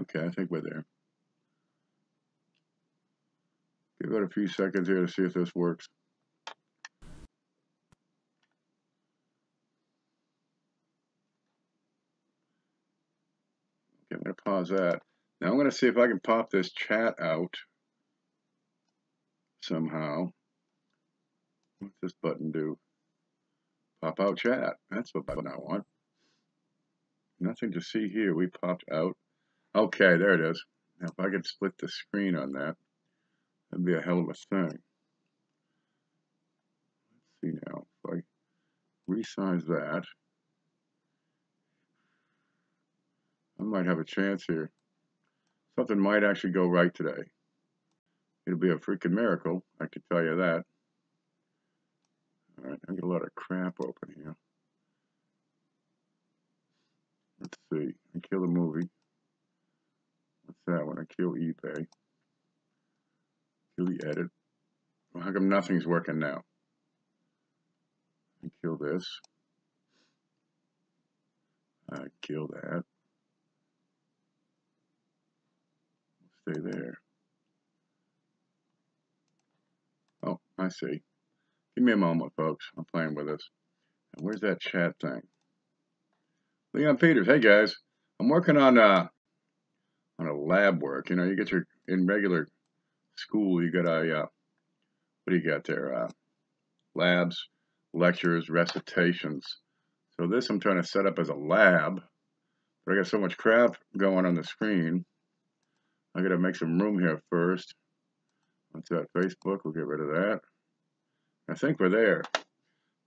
Okay, I think we're there. Give it a few seconds here to see if this works. Okay, I'm going to pause that. Now I'm going to see if I can pop this chat out somehow. What's this button do? Pop out chat. That's the button I want. Nothing to see here. We popped out. Okay, there it is. Now if I could split the screen on that, that'd be a hell of a thing. Let's see now. If I resize that, I might have a chance here. Something might actually go right today. It'll be a freaking miracle, I can tell you that. All right, I got a lot of crap open here. Let's see. I kill the movie. What's that one? I kill eBay. Kill the edit. Well, how come nothing's working now? I kill this. I kill that. Stay there. Oh, I see. Give me a moment, folks. I'm playing with this. And where's that chat thing? Leon Peters. Hey guys, I'm working on a lab work. You know, you get your in regular school. You got a what do you got there? Labs, lectures, recitations. So this I'm trying to set up as a lab, but I got so much crap going on the screen. I got to make some room here first. What's that? Facebook. We'll get rid of that. I think we're there.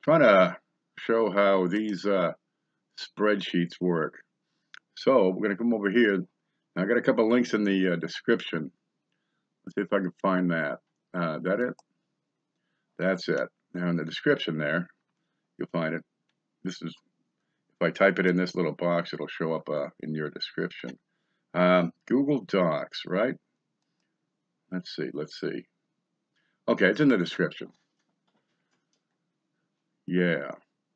Trying to show how these spreadsheets work. So we're going to come over here. I got a couple links in the description. Let's see if I can find that. That it? That's it. Now in the description there, you'll find it. This is, if I type it in this little box, it'll show up in your description. Google Docs, right? Let's see. Okay, it's in the description. Yeah,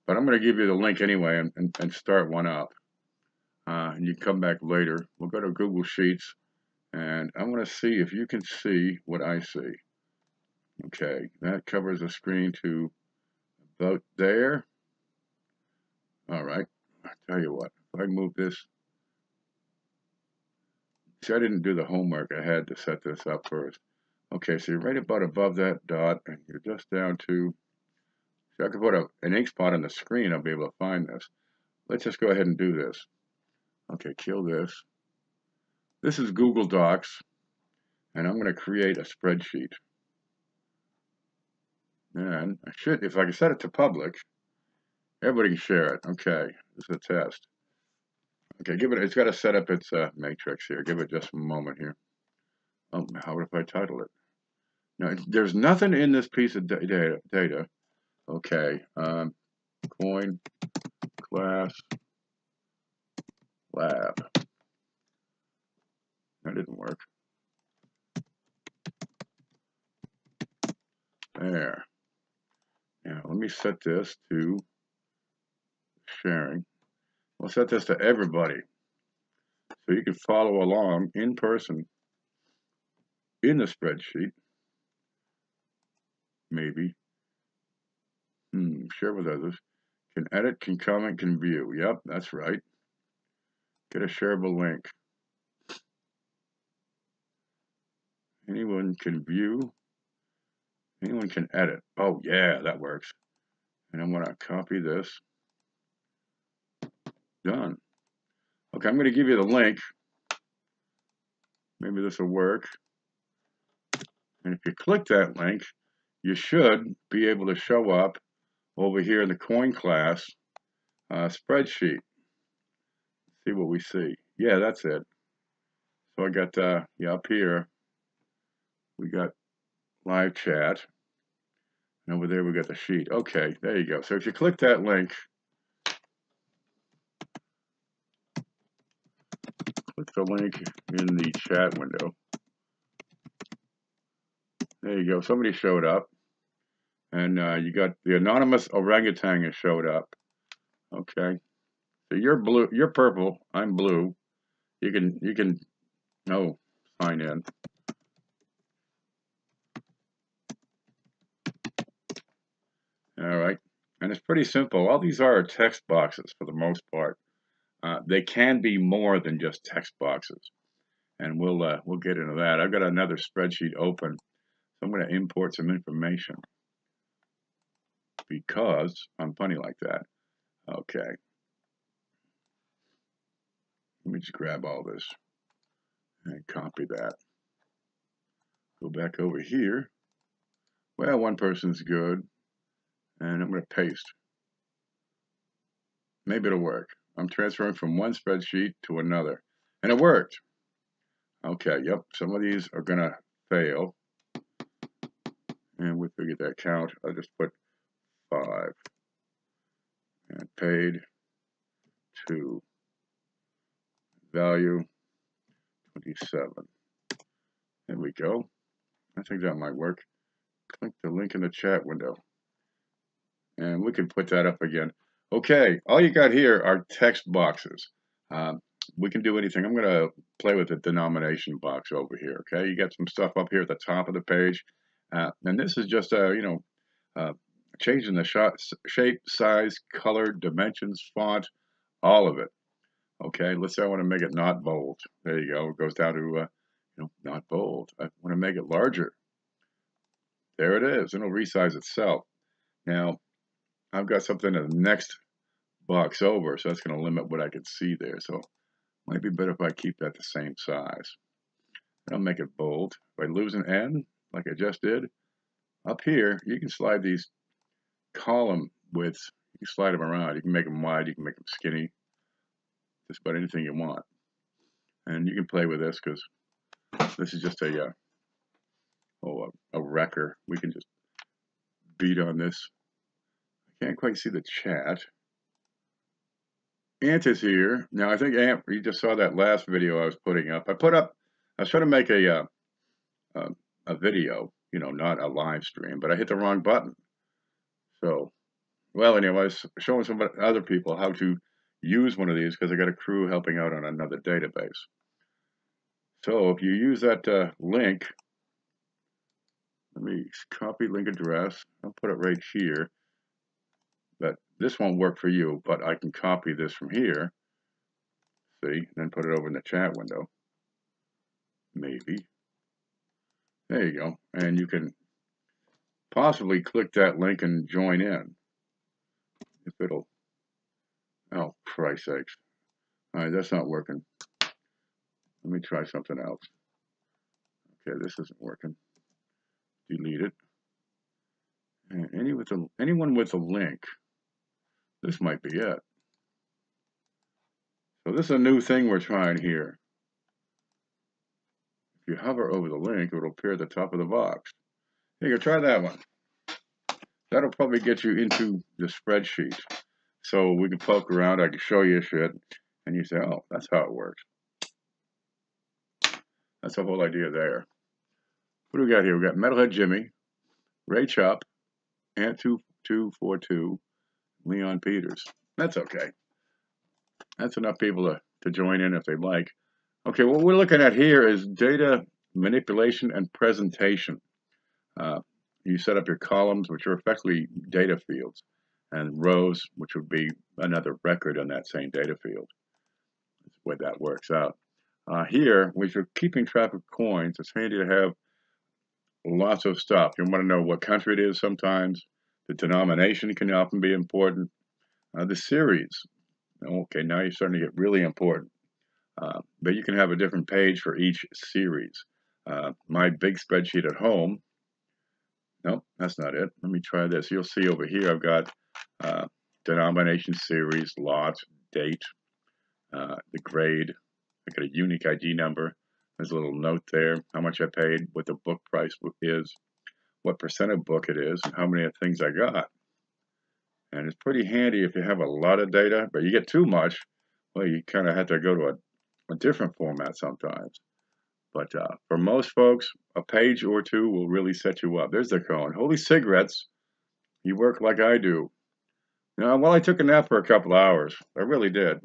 but I'm going to give you the link anyway and start one up. And you can come back later. We'll go to Google Sheets, and I want to see if you can see what I see. Okay, that covers the screen to about there. All right, I'll tell you what, if I move this, see, I didn't do the homework. I had to set this up first. Okay, so you're right about above that dot, and you're just down to, so I could put an ink spot on the screen, I'll be able to find this. Let's just go ahead and do this. Okay, kill this. This is Google Docs, and I'm going to create a spreadsheet. And I should, if I can set it to public, everybody can share it. Okay, this is a test. Okay, give it, it's got to set up its matrix here. Give it just a moment here. Oh, how would if I title it? Now, there's nothing in this piece of data. Okay, coin class lab. That didn't work. There. Now, let me set this to sharing. We'll set this to everybody so you can follow along in person in the spreadsheet. Maybe. Share with others. Can edit, can comment, can view. Yep, that's right. Get a shareable link. Anyone can view. Anyone can edit. Oh, yeah, that works. And I'm going to copy this. Done. Okay, I'm going to give you the link. Maybe this will work. And if you click that link, you should be able to show up over here in the coin class spreadsheet. See what we see. Yeah, that's it. So I got, yeah, up here, we got live chat. And over there, we got the sheet. Okay, there you go. So if you click that link, click the link in the chat window. There you go. Somebody showed up. And you got the anonymous orangutan has showed up. Okay. So you're blue, you're purple, I'm blue. You can No, sign in. All right, and it's pretty simple. All these are text boxes for the most part. They can be more than just text boxes, and we'll get into that. I've got another spreadsheet open, so I'm going to import some information because I'm funny like that. Okay, let me just grab all this and copy that. Go back over here. Well, one person's good, and I'm going to paste. Maybe it'll work. I'm transferring from one spreadsheet to another, and it worked. Okay, yep, some of these are going to fail, and we figured that count. I'll just put 5 and paid to value 27. There we go. I think that might work. Click the link in the chat window, and we can put that up again. Okay, all you got here are text boxes. We can do anything. I'm going to play with the denomination box over here. Okay, you got some stuff up here at the top of the page, and this is just changing the shape, size, color, dimensions, font, all of it. Okay, let's say I want to make it not bold. There you go. It goes down to not bold. I want to make it larger. There it is. It'll resize itself. Now I've got something in the next box over, so that's going to limit what I can see there. So it might be better if I keep that the same size. I'll make it bold. If I lose an N, like I just did, up here, you can slide these column widths. You can slide them around. You can make them wide. You can make them skinny. Just about anything you want. And you can play with this because this is just a wrecker. We can just beat on this. I can't quite see the chat. Ant is here. Now, I think Ant, you just saw that last video I was putting up. I was trying to make a video, not a live stream, but I hit the wrong button. So, well, anyway, I was showing some other people how to use one of these because I got a crew helping out on another database. So if you use that link, let me copy link address. I'll put it right here. But this won't work for you, but I can copy this from here. See, and then put it over in the chat window. Maybe. There you go. And you can possibly click that link and join in. If it'll, oh, Christ's sakes. All right, that's not working. Let me try something else. Okay, this isn't working. Delete it. And anyone with a link, this might be it. So this is a new thing we're trying here. If you hover over the link, it'll appear at the top of the box. Here you go, try that one. That'll probably get you into the spreadsheet. So we can poke around, I can show you shit, and you say, oh, that's how it works. That's the whole idea there. What do we got here? We got Metalhead Jimmy, Ray Chop, Ant2242, Leon Peters. That's okay. That's enough people to join in if they'd like. Okay, what we're looking at here is data manipulation and presentation. You set up your columns, which are effectively data fields, and rows, which would be another record on that same data field. That's the way that works out. Here, when you're keeping track of coins, it's handy to have lots of stuff. You want to know what country it is sometimes. The denomination can often be important. The series. Okay, now you're starting to get really important. But you can have a different page for each series. My big spreadsheet at home, nope, that's not it. Let me try this. You'll see over here I've got denomination, series, lot, date, the grade. I got a unique ID number. There's a little note there, how much I paid, what the book price is, what percent of book it is, and how many things I got. And it's pretty handy if you have a lot of data, but you get too much, well, you kind of have to go to a different format sometimes. But for most folks, a page or two will really set you up. There's the cone. Holy cigarettes, you work like I do. Well, I took a nap for a couple hours. I really did.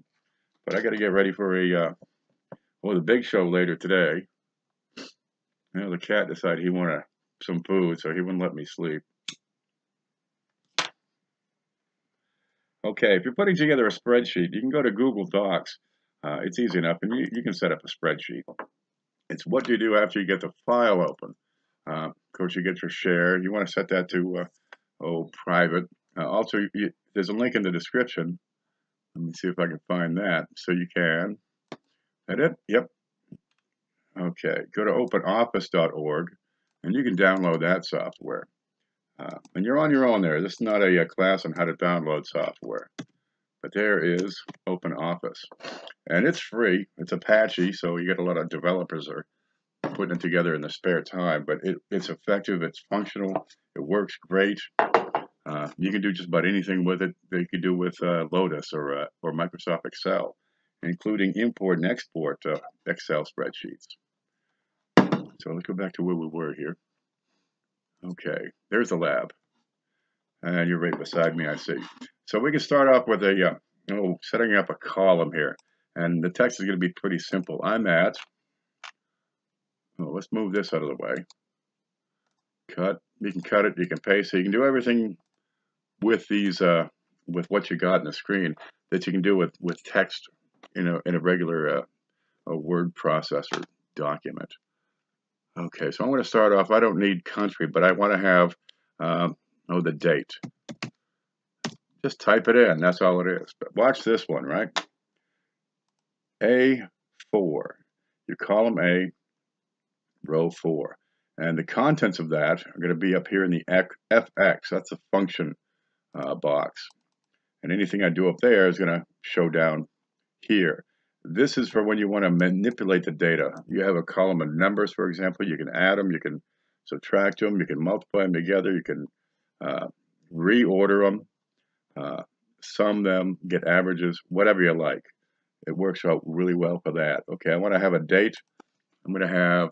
But I got to get ready for a Well, the big show later today. You know, the cat decided he wanted some food, so he wouldn't let me sleep. Okay, if you're putting together a spreadsheet, you can go to Google Docs. It's easy enough, and you can set up a spreadsheet. It's what you do after you get the file open. Of course, you get your share. You want to set that to private. Also, there's a link in the description. Let me see if I can find that. So you can. That it? Yep. Okay. Go to openoffice.org, and you can download that software. And you're on your own there. This is not a class on how to download software. But there is OpenOffice. And it's free. It's Apache, so you get a lot of developers are putting it together in their spare time. But it's effective. It's functional. It works great. You can do just about anything with it that you could do with Lotus or Microsoft Excel, including import and export Excel spreadsheets. So let's go back to where we were here. Okay, there's the lab. And you're right beside me, I see. So we can start off with a setting up a column here. And the text is going to be pretty simple. I'm at, let's move this out of the way. Cut. You can cut it, you can paste it, you can do everything with these, with what you got in the screen that you can do with text in a regular a word processor document. Okay, so I'm going to start off. I don't need country, but I want to have the date. Just type it in. That's all it is. But watch this one, right? A4. Your column A, row 4. And the contents of that are going to be up here in the FX. That's a function box. And anything I do up there is going to show down here. This is for when you want to manipulate the data. You have a column of numbers, for example. You can add them, you can subtract them, you can multiply them together, you can reorder them, sum them, get averages, whatever you like. It works out really well for that. Okay, I want to have a date. I'm going to have,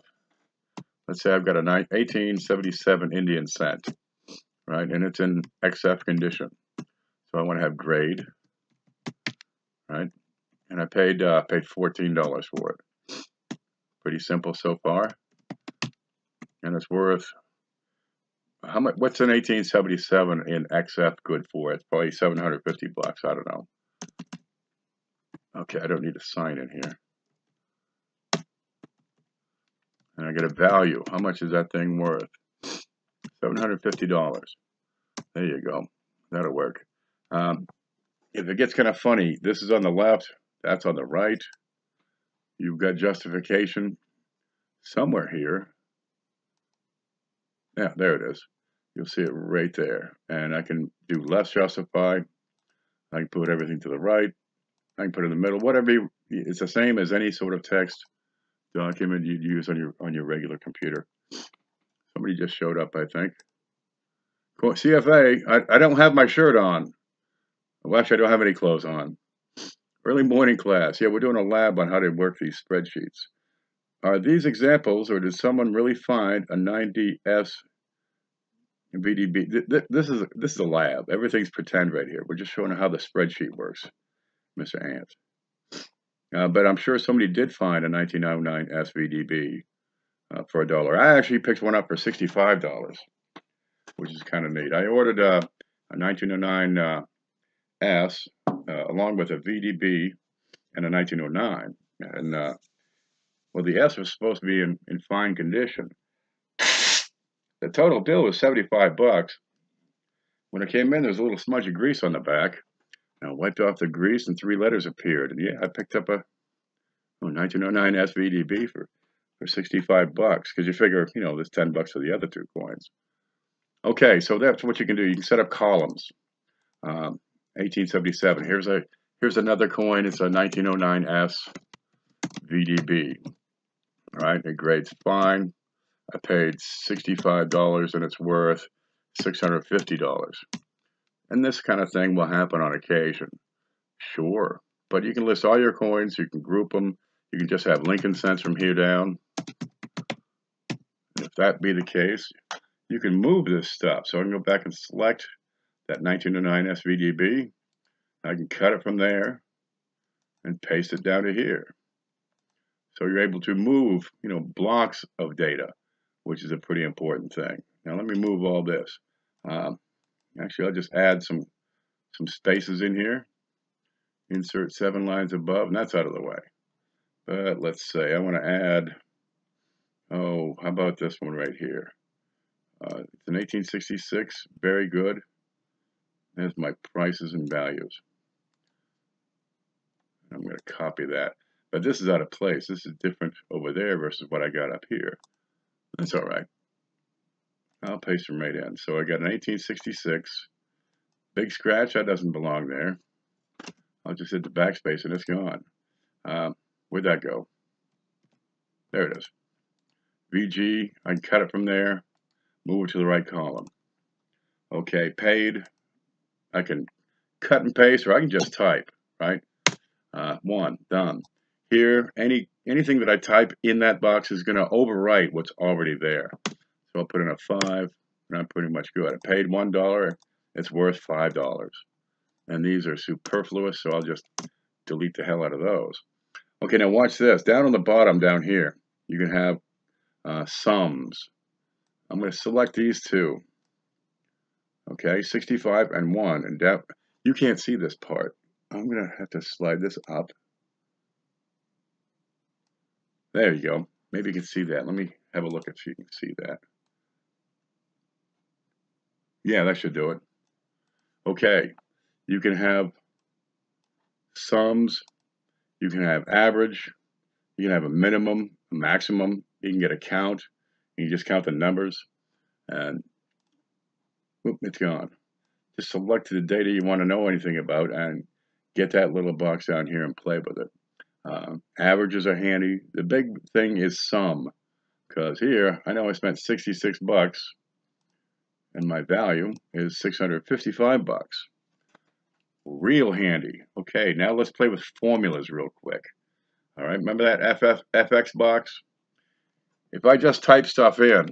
let's say I've got a 1877 Indian cent, right? And it's in XF condition. So I want to have grade, right? And I paid $14 for it. Pretty simple so far. And it's worth, how much? What's an 1877 in XF good for? It's probably 750 bucks. I don't know. Okay, I don't need a sign in here. And I get a value. How much is that thing worth? $750. There you go. That'll work. If it gets kind of funny, this is on the left. That's on the right. You've got justification somewhere here. Yeah, there it is. You'll see it right there. And I can do less justify. I can put everything to the right. I can put it in the middle. Whatever. It's the same as any sort of text document you'd use on your regular computer. Somebody just showed up, I think. Cool. CFA. I don't have my shirt on. Well, actually, I don't have any clothes on. Early morning class. Yeah, we're doing a lab on how to work these spreadsheets. Are these examples, or did someone really find a 90S VDB? This is a lab. Everything's pretend right here. We're just showing how the spreadsheet works, Mr. Ant. But I'm sure somebody did find a 1909 SVDB for $1. I actually picked one up for $65, which is kind of neat. I ordered a 1909 S along with a VDB and a 1909. And well, the S was supposed to be in fine condition. The total bill was 75 bucks. When it came in, there was a little smudge of grease on the back. I wiped off the grease and 3 letters appeared. And yeah, I picked up a 1909 SVDB for 65 bucks because you figure, there's 10 bucks for the other 2 coins. Okay, so that's what you can do. You can set up columns. 1877. Here's another coin. It's a 1909 S VDB. All right, it grades fine. I paid $65 and it's worth $650. And this kind of thing will happen on occasion. Sure. But you can list all your coins. You can group them. You can just have Lincoln cents from here down. And if that be the case, you can move this stuff. So I can go back and select that 1909 SVDB. I can cut it from there and paste it down to here. So you're able to move, blocks of data, which is a pretty important thing. Now let me move all this. Actually, I'll just add some spaces in here. Insert 7 lines above, and that's out of the way. But let's say I want to add, how about this one right here? It's an 1866, very good. There's my prices and values. I'm going to copy that. But this is out of place. This is different over there versus what I got up here. That's all right. I'll paste them right in. So I got an 1866. Big scratch, that doesn't belong there. I'll just hit the backspace and it's gone. Where'd that go? There it is. VG, I can cut it from there, move it to the right column. Okay, paid. I can cut and paste, or I can just type, right? 1, done. Here, anything that I type in that box is going to overwrite what's already there. So I'll put in a 5, and I'm pretty much good. I paid $1, it's worth $5. And these are superfluous, so I'll just delete the hell out of those. Okay, now watch this. Down on the bottom down here, you can have sums. I'm going to select these two. Okay, 65 and 1. And that, you can't see this part. I'm going to have to slide this up. There you go. Maybe you can see that. Let me have a look if you can see that. Yeah, that should do it. Okay, you can have sums. You can have average. You can have a minimum, a maximum. You can get a count. You can just count the numbers. And whoop, it's gone. Just select the data you want to know anything about and get that little box down here and play with it. Averages are handy. The big thing is sum, because here I know I spent 66 bucks and my value is 655 bucks. Real handy. Okay, now let's play with formulas real quick. All right, remember that FX box? If I just type stuff in,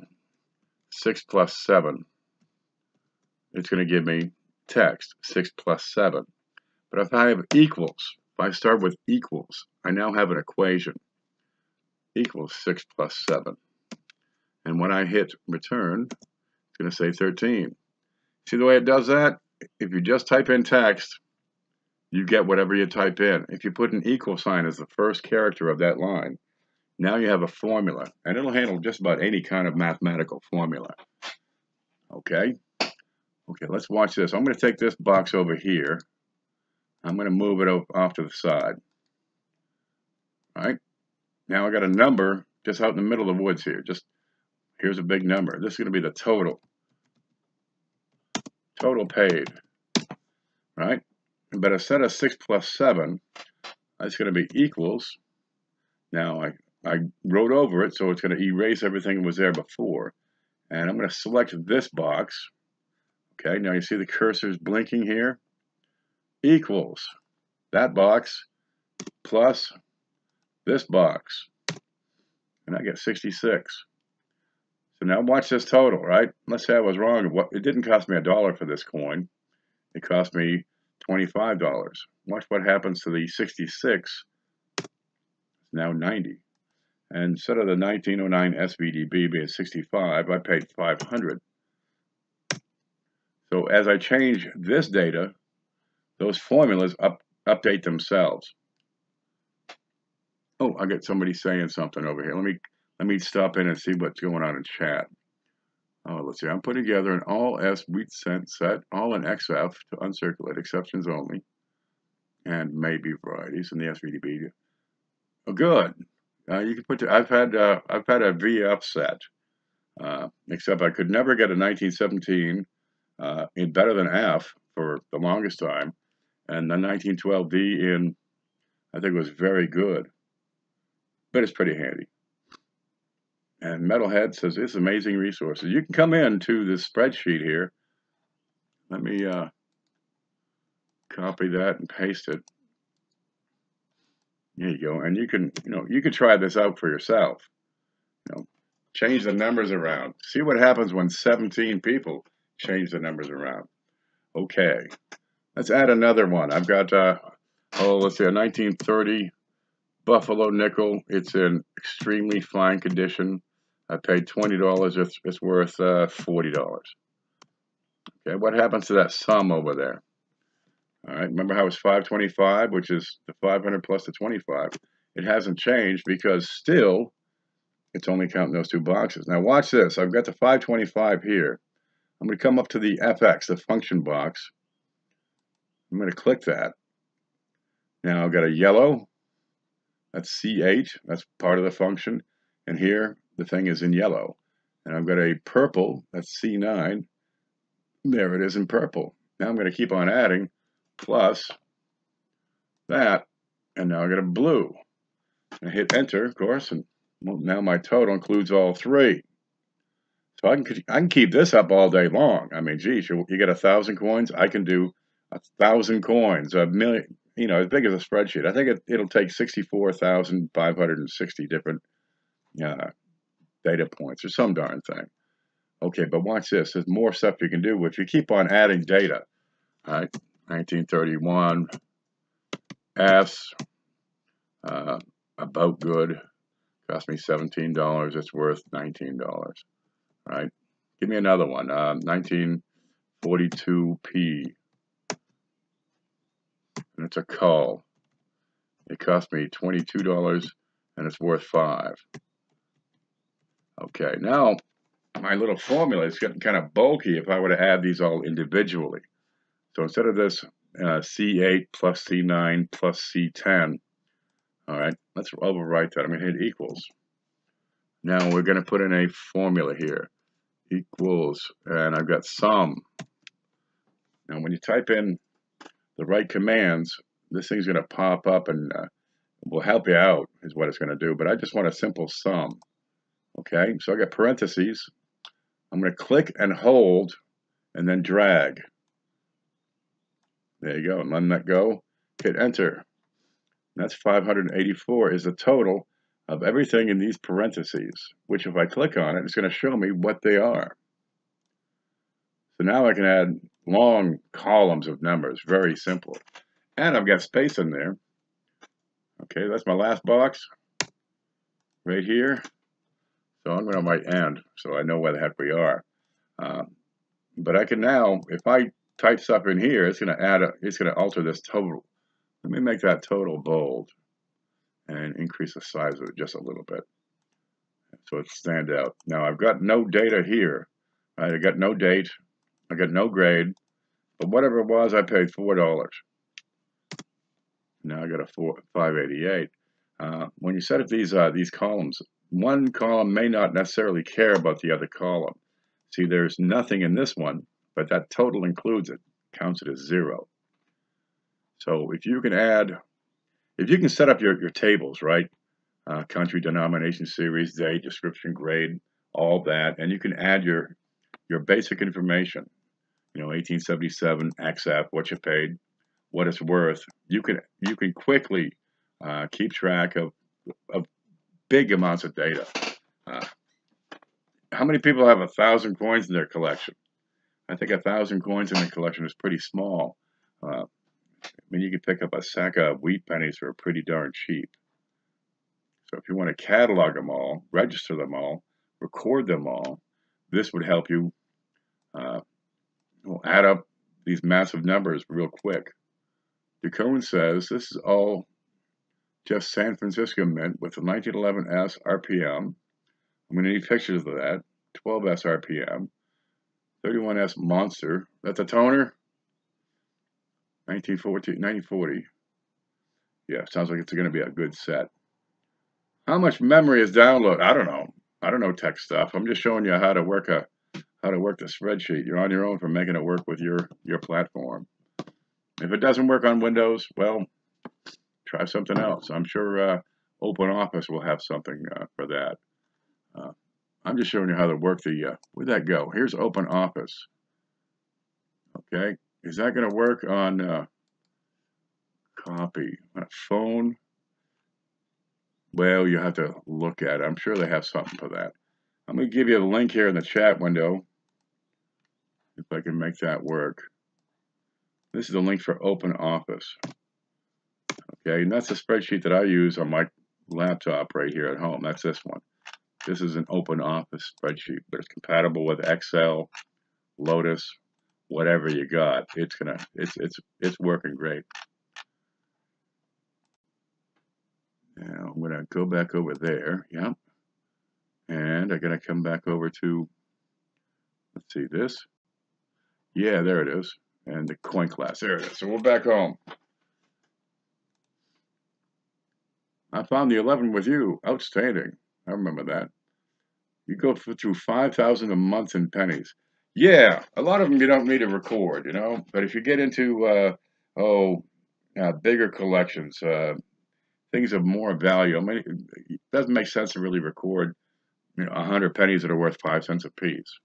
6 plus 7, it's going to give me text, 6 plus 7. But if I have equals, if I start with equals, I now have an equation. Equals 6 plus 7. And when I hit return, it's going to say 13. See the way it does that? If you just type in text, you get whatever you type in. If you put an equal sign as the first character of that line, now you have a formula. And it'll handle just about any kind of mathematical formula. Okay? Okay, let's watch this. I'm going to take this box over here. I'm going to move it off to the side. All right? Now I got a number just out in the middle of the woods here. Just here's a big number. This is going to be the total. Total paid. Right? But instead of 6 plus 7, it's going to be equals. Now I wrote over it, so it's going to erase everything that was there before. And I'm going to select this box. Okay, now you see the cursors blinking here. Equals that box plus this box. And I get 66. So now watch this total, right? Let's say I was wrong. It didn't cost me $1 for this coin. It cost me $25. Watch what happens to the 66. It's now 90. And instead of the 1909 SVDB being 65, I paid 500. So as I change this data, those formulas update themselves. Oh, I got somebody saying something over here. Let me stop in and see what's going on in chat. Oh, let's see. I'm putting together an all S wheat cent set, all in XF to uncirculate, exceptions only, and maybe varieties in the SVDB. Oh, good. You can put. I've had a VF set, except I could never get a 1917 in better than F for the longest time, and the 1912 D in, I think it was very good, but it's pretty handy. And Metalhead says it's amazing resources. You can come in to this spreadsheet here. Let me copy that and paste it. There you go. And you can try this out for yourself. Change the numbers around. See what happens when 17 people change the numbers around. Okay. Let's add another one. I've got let's see, a 1930 Buffalo nickel. It's in extremely fine condition. I paid $20. It's worth $40. Okay, what happens to that sum over there? All right, remember how it's 525, which is the 500 plus the 25. It hasn't changed because still it's only counting those two boxes. Now watch this. I've got the 525 here. I'm going to come up to the FX, the function box. I'm going to click that. Now I've got a yellow. That's C8. That's part of the function. And here the thing is in yellow. And I've got a purple. That's C9. There it is in purple. Now I'm going to keep on adding plus that. And now I got a blue. I hit enter, of course, and well, now my total includes all three. So I can keep this up all day long. I mean, geez, you get 1,000 coins. I can do 1,000 coins, a million, you know, as big as a spreadsheet. I think it'll take 64,560 different data points or some darn thing. Okay, but watch this. There's more stuff you can do if you keep on adding data. All right, 1931, S, about good, cost me $17. It's worth $19. All right, give me another one. 1942P, and it's a call. It cost me $22, and it's worth $5. Okay, now my little formula is getting kind of bulky if I were to add these all individually. So instead of this C8 plus C9 plus C10, all right, let's overwrite that. I'm going to hit equals. Now we're going to put in a formula here. Equals, and I've got sum. Now when you type in the right commands, this thing's going to pop up and will help you out, is what it's going to do. But I just want a simple sum. Okay, so I got parentheses. I'm going to click and hold and then drag. There you go, and let that go. Hit enter. And that's 584 is the total of everything in these parentheses, which if I click on it, it's going to show me what they are. So now I can add long columns of numbers, very simple. And I've got space in there. Okay, that's my last box right here. So I'm going to write end, so I know where the heck we are. But I can now, if I type stuff in here, it's going to alter this total. Let me make that total bold and increase the size of it just a little bit so it stands out. Now I've got no data here. Right? I got no date. I got no grade. But whatever it was, I paid $4. Now I got a 588. When you set up these columns, one column may not necessarily care about the other column. See, there's nothing in this one, but that total includes it, counts it as 0. So if you can set up your tables, right? Country, denomination, series, date, description, grade, all that, and you can add your basic information. You know, 1877, XF, what you paid, what it's worth. You can quickly keep track of big amounts of data. How many people have 1,000 coins in their collection? I think 1,000 coins in the collection is pretty small. I mean, you could pick up a sack of wheat pennies for pretty darn cheap. So if you want to catalog them all, register them all, record them all, this would help you add up these massive numbers real quick. DeCone says this is all just San Francisco Mint with the 1911S RPM. I'm going to need pictures of that. 12S RPM. 31S Monster. That's a toner. 1940. Yeah, sounds like it's going to be a good set. How much memory is download? I don't know. I don't know tech stuff. I'm just showing you how to work the spreadsheet. You're on your own for making it work with your platform. If it doesn't work on Windows, well, try something else. I'm sure OpenOffice will have something for that. I'm just showing you how to work the, where'd that go? Here's OpenOffice. Okay, is that going to work on copy on a phone? Well, you have to look at it. I'm sure they have something for that. I'm going to give you the link here in the chat window, if I can make that work. This is the link for OpenOffice. Okay, and that's the spreadsheet that I use on my laptop right here at home. That's this one. This is an open office spreadsheet, but it's compatible with Excel, Lotus, whatever you got. It's working great. Now I'm gonna go back over there. Yep. And I'm gonna come back over to, let's see, this. Yeah, there it is. And the coin class. There it is. So we're back home. I found the 11 with you. Outstanding. I remember that. You go through 5,000 a month in pennies. Yeah, a lot of them you don't need to record, you know. But if you get into bigger collections, things of more value. I mean, it doesn't make sense to really record, 100 pennies that are worth 5 cents a piece.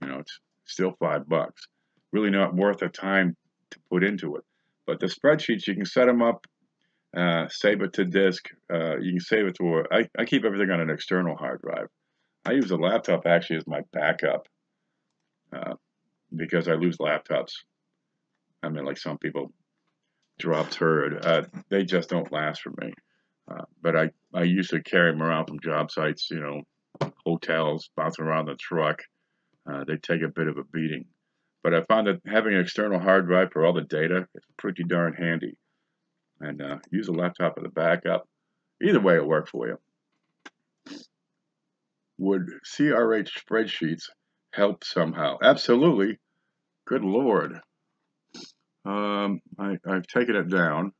It's still $5. Really not worth the time to put into it. But the spreadsheets, you can set them up, save it to disk. You can save it to I keep everything on an external hard drive. I use a laptop actually as my backup because I lose laptops. I mean, like some people drop turd. They just don't last for me. But I used to carry them around from job sites, hotels, bouncing around the truck. They take a bit of a beating. But I found that having an external hard drive for all the data is pretty darn handy. And use a laptop as a backup. Either way, it'll work for you. Would CRH spreadsheets help somehow? Absolutely. Good Lord. I've taken it down.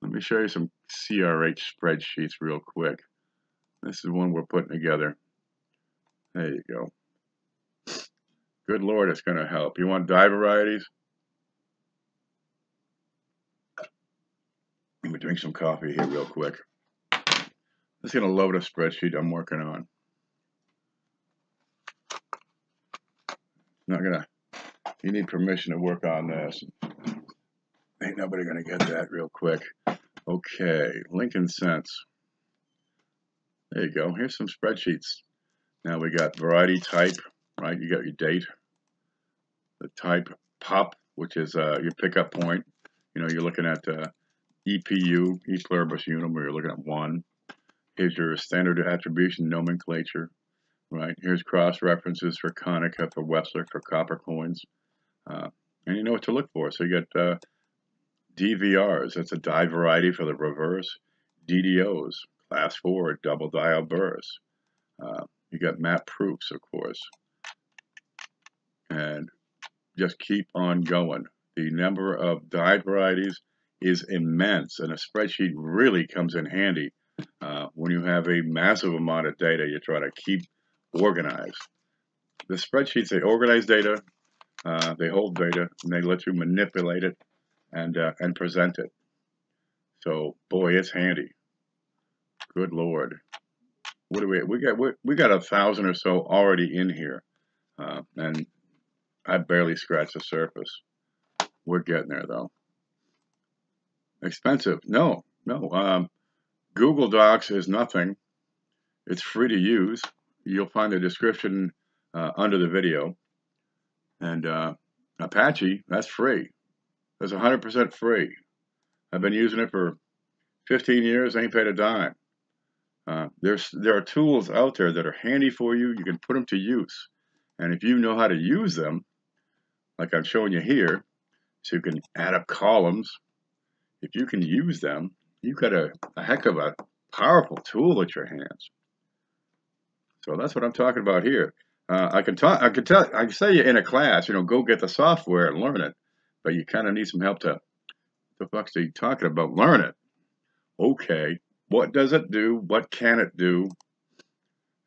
Let me show you some CRH spreadsheets real quick. This is one we're putting together. There you go. Good Lord, it's going to help. You want die varieties? Let me drink some coffee here real quick. Just going to load a spreadsheet I'm working on. Not going to, you need permission to work on this. Ain't nobody going to get that real quick. Okay, Lincoln cents. There you go. Here's some spreadsheets. Now we got variety type, right? You got your date. The type pop, which is your pickup point. You're looking at EPU, E pluribus unum, where you're looking at 1. Here's your standard attribution nomenclature, right? Here's cross references for Konica, for Wessler, for copper coins. And you know what to look for. So you got DVRs, that's a die variety for the reverse. DDOs, class 4, double dial burrs. You got map proofs, of course. And just keep on going. The number of die varieties is immense, and a spreadsheet really comes in handy when you have a massive amount of data you try to keep organized. The spreadsheets, they organize data, they hold data, and they let you manipulate it and present it. So, boy, it's handy. Good Lord. What do we got 1,000 or so already in here, and I barely scratched the surface. We're getting there, though. Expensive? No. Google Docs is nothing. It's free to use. You'll find the description under the video. And Apache, that's free. That's 100% free. I've been using it for 15 years. I ain't paid a dime. There are tools out there that are handy for you. You can put them to use. And if you know how to use them, like I'm showing you here, so you can add up columns. If you can use them, you've got a heck of a powerful tool at your hands. So that's what I'm talking about here. I can say you in a class, go get the software and learn it, but you kind of need some help to. The fuck's he talking about? Learn it. Okay, what does it do? What can it do?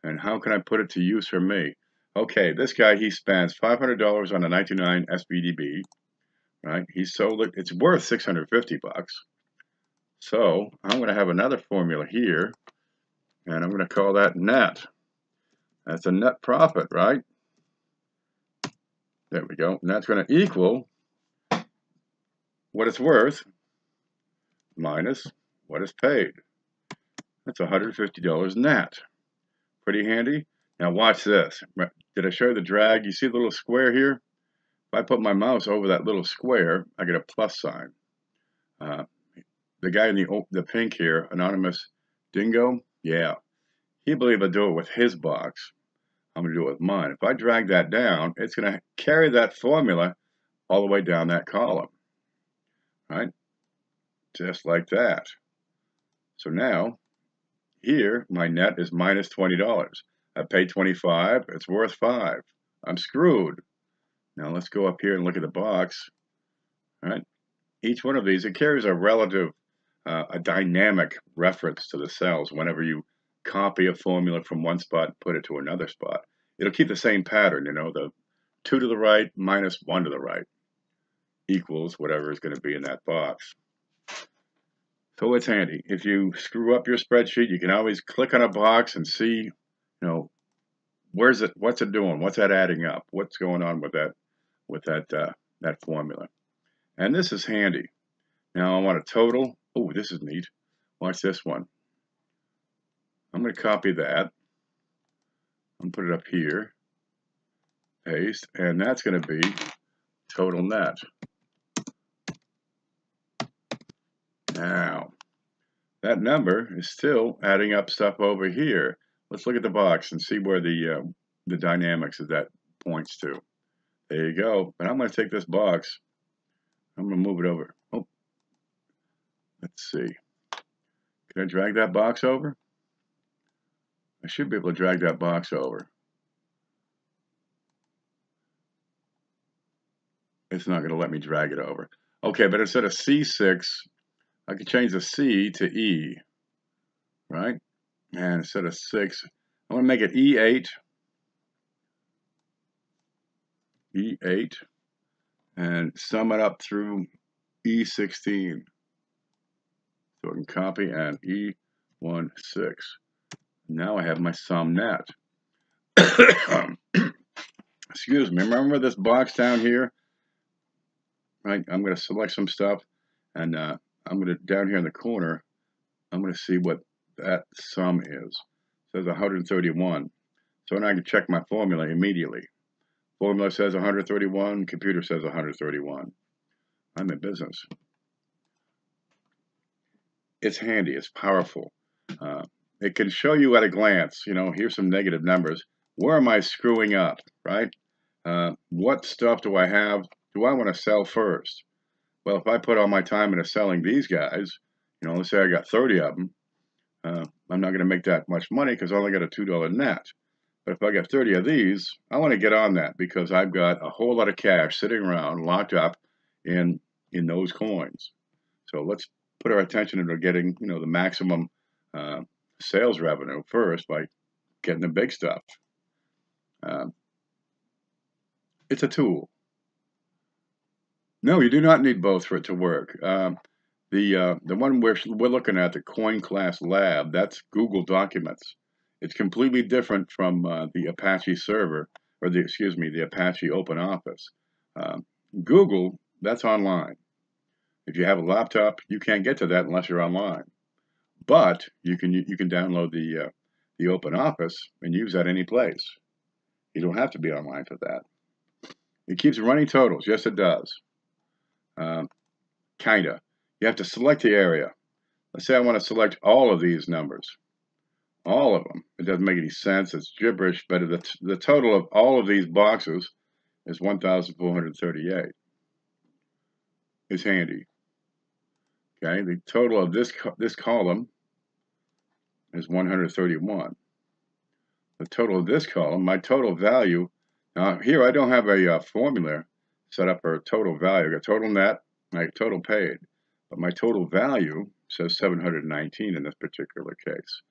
And how can I put it to use for me? Okay, this guy, he spends $500 on a 99 SBDB, right? He sold it. It's worth $650. So I'm going to have another formula here, and I'm going to call that net. That's a net profit, right? There we go. And that's going to equal what it's worth minus what is paid. That's $150 net. Pretty handy. Now watch this. Did I show you the drag? You see the little square here? If I put my mouse over that little square, I get a plus sign. the guy in the pink here, Anonymous Dingo, yeah, he believed I'd do it with his box. I'm going to do it with mine. If I drag that down, it's going to carry that formula all the way down that column, right? Just like that. So now, here, my net is minus $20. I paid $25, it's worth $5. I'm screwed. Now let's go up here and look at the box, right? Each one of these, it carries a relative, a dynamic reference to the cells. Whenever you copy a formula from one spot and put it to another spot, it'll keep the same pattern, you know, the 2 to the right minus 1 to the right equals whatever is going to be in that box. So it's handy. If you screw up your spreadsheet, you can always click on a box and see, you know, what's it doing? What's that adding up? What's going on with that formula? And this is handy. Now I want a total. Oh, this is neat. Watch this one. I'm going to copy that. I'm going to put it up here. Paste, and that's going to be total net. Now, that number is still adding up stuff over here. Let's look at the box and see where the dynamics of that points to. There you go. But I'm going to take this box. I'm going to move it over. Oh, let's see. Can I drag that box over? I should be able to drag that box over. It's not going to let me drag it over. Okay, but instead of C6, I can change the C to E, right? And instead of 6, I want to make it E8. E8. And sum it up through E16. So I can copy and E16. Now I have my sum net. Excuse me. Remember this box down here? Right. I'm going to select some stuff, and I'm going to down here in the corner. I'm going to see what that sum is. It says 131. So now I can check my formula immediately. Formula says 131. Computer says 131. I'm in business. It's handy. It's powerful. It can show you at a glance, you know, here's some negative numbers. Where am I screwing up, right? What stuff do I have? Do I want to sell first? Well, if I put all my time into selling these guys, you know, let's say I got 30 of them, I'm not going to make that much money because I only got a $2 net. But if I got 30 of these, I want to get on that because I've got a whole lot of cash sitting around locked up in those coins. So let's put our attention into getting, you know, the maximum sales revenue first by getting the big stuff. It's a tool. No, you do not need both for it to work. The one we're looking at, the Coin Class Lab, that's Google Documents. It's completely different from the Apache server, or the Apache Open Office. Google, that's online. If you have a laptop, you can't get to that unless you're online. But you can download the Open Office and use that any place. You don't have to be online for that. It keeps running totals. Yes, it does. Kinda. You have to select the area. Let's say I want to select all of these numbers. All of them. It doesn't make any sense. It's gibberish, but the total of all of these boxes is 1,438. It's handy. Okay, the total of this column is 131. The total of this column, my total value, now here I don't have a formula set up for a total value. I got total net, my total paid, but my total value says 719 in this particular case.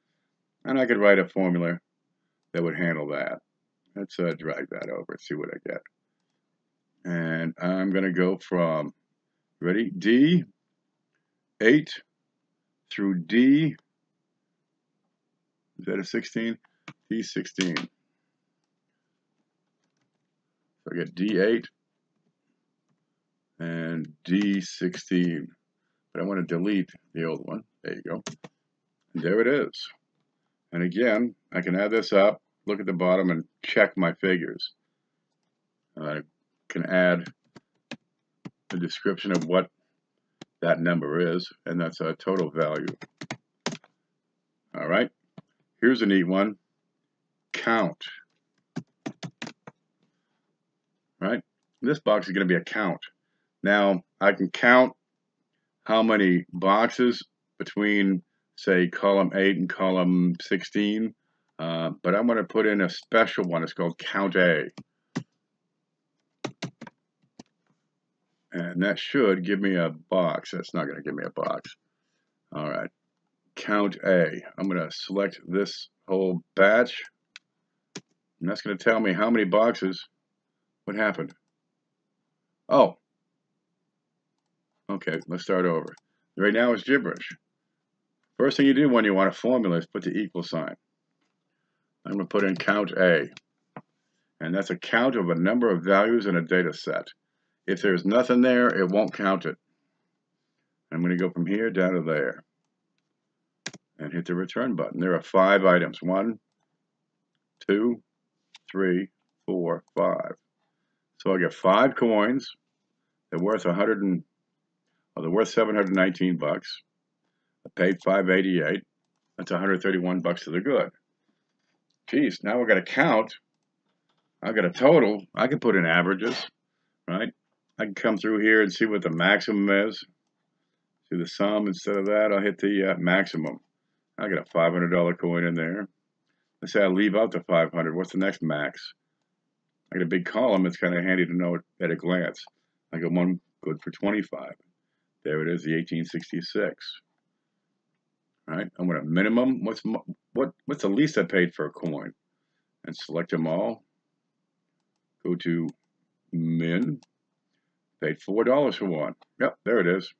And I could write a formula that would handle that. Let's drag that over and see what I get. And I'm going to go from, ready, D8 through D, is that a 16? D16. So I get D8 and D16. But I want to delete the old one. There you go. And there it is. And again, I can add this up, look at the bottom, and check my figures. I can add the description of what that number is, and that's a total value. All right, here's a neat one. Count. Right, this box is going to be a count. Now I can count how many boxes between, say, column 8 and column 16, but I'm going to put in a special one. It's called Count A. And that should give me a box. That's not going to give me a box. All right, Count A. I'm going to select this whole batch, and that's going to tell me how many boxes. What happened? Oh, okay, let's start over. Right now it's gibberish. First thing you do when you want a formula is put the equal sign. I'm going to put in Count A, and that's a count of a number of values in a data set. If there's nothing there, it won't count it. I'm going to go from here down to there and hit the return button. There are 5 items. 1, 2, 3, 4, 5. So I get 5 coins. They're worth they're worth 719 bucks. I paid $588. That's 131 bucks to the good. Geez, now we're going to count. I've got a total. I can put in averages, right? I can come through here and see what the maximum is. See the sum. Instead of that, I'll hit the maximum. I got a $500 coin in there. Let's say I leave out the 500. What's the next max? I got a big column. It's kind of handy to know at a glance. I got one good for 25. There it is, the 1866. All right, I'm going to minimum. What's the least I paid for a coin? And select them all. Go to min. Paid $4 for one. Yep, there it is.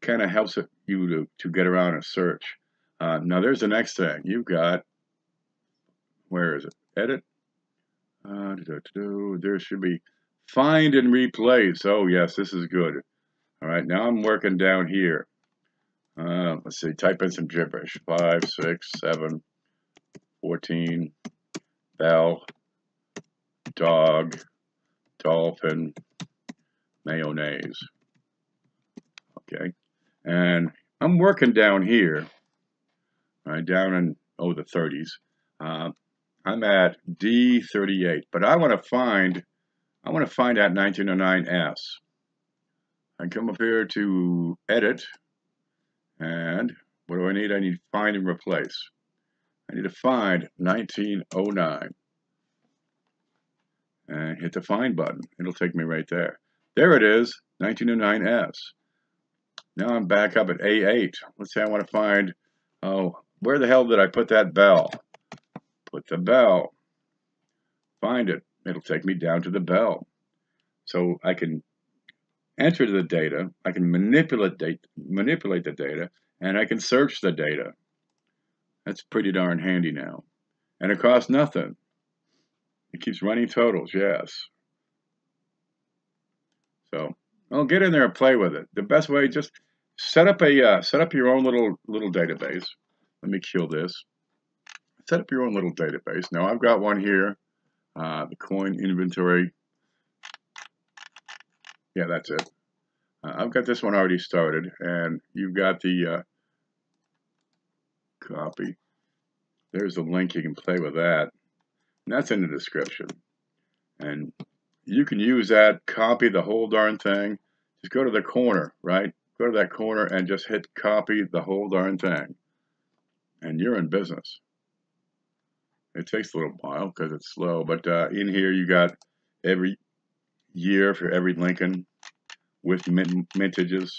Kind of helps you to get around a search. Now there's the next thing. You've got, where is it? Edit. There should be find and replace. Oh yes, this is good. All right, now I'm working down here. Let's see, type in some gibberish. 5, 6, 7, 14, bell, dog, dolphin, mayonnaise. Okay, and I'm working down here, right down in the 30s. I'm at D38, but I want to find that 1909S. I come up here to edit, and what do I need? I need find and replace. I need to find 1909 and hit the find button. It'll take me right there. There it is, 1909S. Now I'm back up at A8. Let's say I want to find, where the hell did I put that bell? Put the bell. Find it. It'll take me down to the bell. So I can enter the data, I can manipulate the data, and I can search the data. That's pretty darn handy now. And it costs nothing. It keeps running totals, yes. So I'll get in there and play with it. The best way, just set up your own little database. Let me kill this. Set up your own little database. Now I've got one here, the coin inventory. Yeah, that's it. I've got this one already started, and you've got the copy. There's the link. You can play with that. And that's in the description. And you can use that, copy the whole darn thing. Just go to the corner, right? Go to that corner and just hit copy the whole darn thing. And you're in business. It takes a little while because it's slow, but in here you got every year for every Lincoln with mintages.